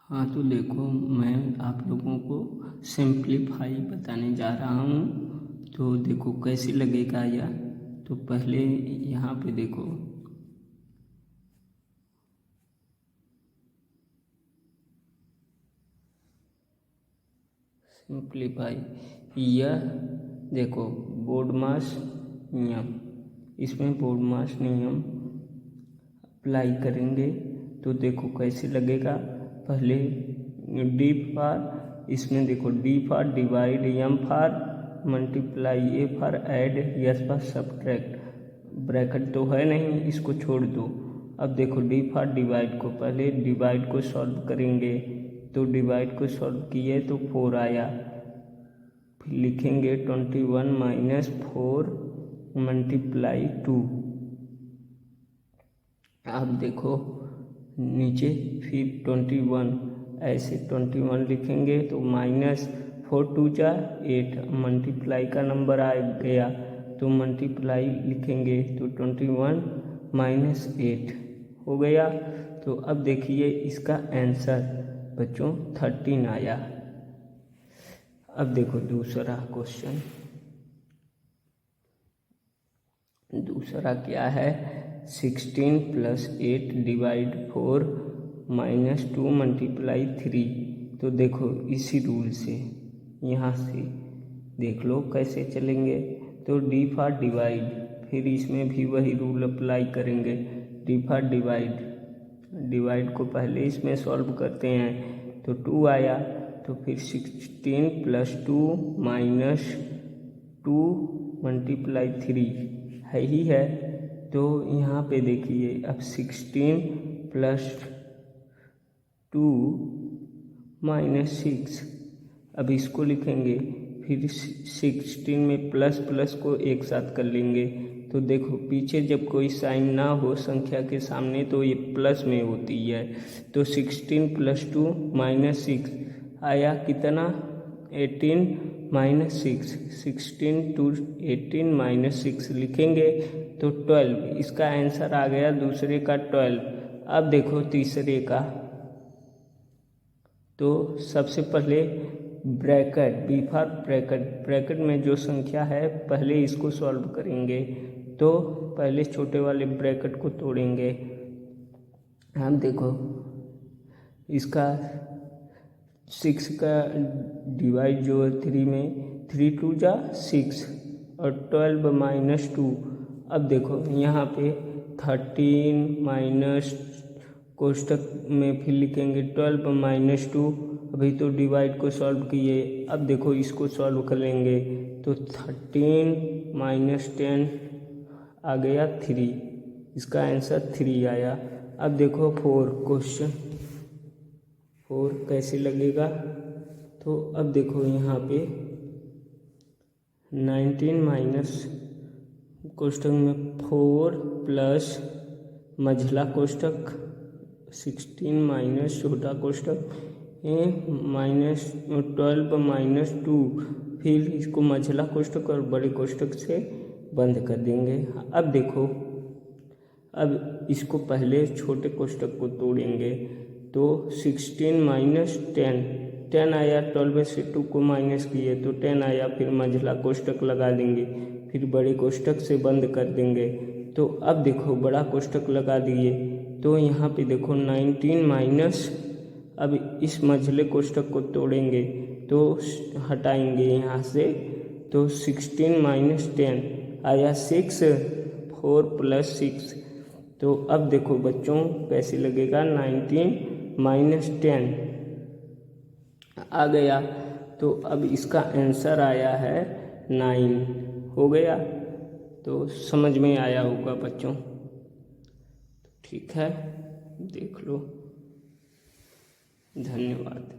हाँ, तो देखो मैं आप लोगों को सिंप्लीफाई बताने जा रहा हूँ। तो देखो कैसे लगेगा यह। तो पहले यहाँ पे देखो सिंप्लीफाई, यह देखो बोर्ड मास नियम, इसमें बोर्ड मास नियम अप्लाई करेंगे। तो देखो कैसे लगेगा। पहले डी फॉर, इसमें देखो D for divide, M for multiply, A for add, S for subtract. Bracket तो है नहीं, इसको छोड़ दो। अब देखो डी फॉर डिवाइड को, पहले डिवाइड को सॉल्व करेंगे। तो डिवाइड को सॉल्व किए तो 4 आया। फिर लिखेंगे 21 माइनस 4 मल्टीप्लाई 2। अब देखो नीचे फिर 21, ऐसे 21 लिखेंगे तो माइनस 4 2 जा 8, मल्टीप्लाई का नंबर आ गया तो मल्टीप्लाई लिखेंगे तो 21 माइनस 8 हो गया। तो अब देखिए इसका आंसर बच्चों 13 आया। अब देखो दूसरा क्वेश्चन, दूसरा क्या है, 16 प्लस 8 डिवाइड 4 माइनस 2 मल्टीप्लाई 3। तो देखो इसी रूल से यहाँ से देख लो कैसे चलेंगे। तो डी फॉर डिवाइड, फिर इसमें भी वही रूल अप्लाई करेंगे। डी फॉर डिवाइड, डिवाइड को पहले इसमें सॉल्व करते हैं तो 2 आया। तो फिर 16 प्लस 2 माइनस 2 मल्टीप्लाई 3 है ही है। तो यहाँ पे देखिए अब 16 प्लस 2 माइनस 6, अब इसको लिखेंगे। फिर 16 में प्लस प्लस को एक साथ कर लेंगे। तो देखो पीछे जब कोई साइन ना हो संख्या के सामने तो ये प्लस में होती है। तो 16 प्लस 2 माइनस 6 आया कितना, 18 माइनस 6, 16 टू 18 माइनस 6 लिखेंगे तो 12। इसका आंसर आ गया दूसरे का 12। अब देखो तीसरे का, तो सबसे पहले bracket, B for bracket, bracket में जो संख्या है पहले इसको सॉल्व करेंगे। तो पहले छोटे वाले ब्रैकेट को तोड़ेंगे। हम देखो इसका 6 का डिवाइड जो है 3 में, 3 2 जा 6 और 12 माइनस 2। अब देखो यहाँ पे 13 माइनस कोष्टक में फिर लिखेंगे 12 माइनस 2। अभी तो डिवाइड को सॉल्व किए, अब देखो इसको सॉल्व कर लेंगे तो 13 माइनस 10 आ गया 3, इसका आंसर 3 आया। अब देखो 4 क्वेश्चन 4 कैसे लगेगा। तो अब देखो यहाँ पे 19 माइनस कोष्टक में 4 प्लस मझला कोष्टक 16 माइनस छोटा कोष्टक माइनस 12 माइनस 2, फिर इसको मझला कोष्टक और बड़े कोष्टक से बंद कर देंगे। अब देखो अब इसको पहले छोटे कोष्टक को तोड़ेंगे तो 16 माइनस 10 आया, 12 से 2 को माइनस किए तो 10 आया। फिर मझला कोष्टक लगा देंगे, फिर बड़े कोष्टक से बंद कर देंगे। तो अब देखो बड़ा कोष्टक लगा दिए तो यहाँ पे देखो 19 माइनस, अब इस मझले कोष्टक को तोड़ेंगे तो हटाएंगे यहाँ से तो 16 माइनस 10 आया 6, 4 प्लस 6। तो अब देखो बच्चों कैसे लगेगा, 19 माइनस 10 आ गया। तो अब इसका आंसर आया है 9 हो गया। तो समझ में आया होगा बच्चों, ठीक है, देख लो, धन्यवाद।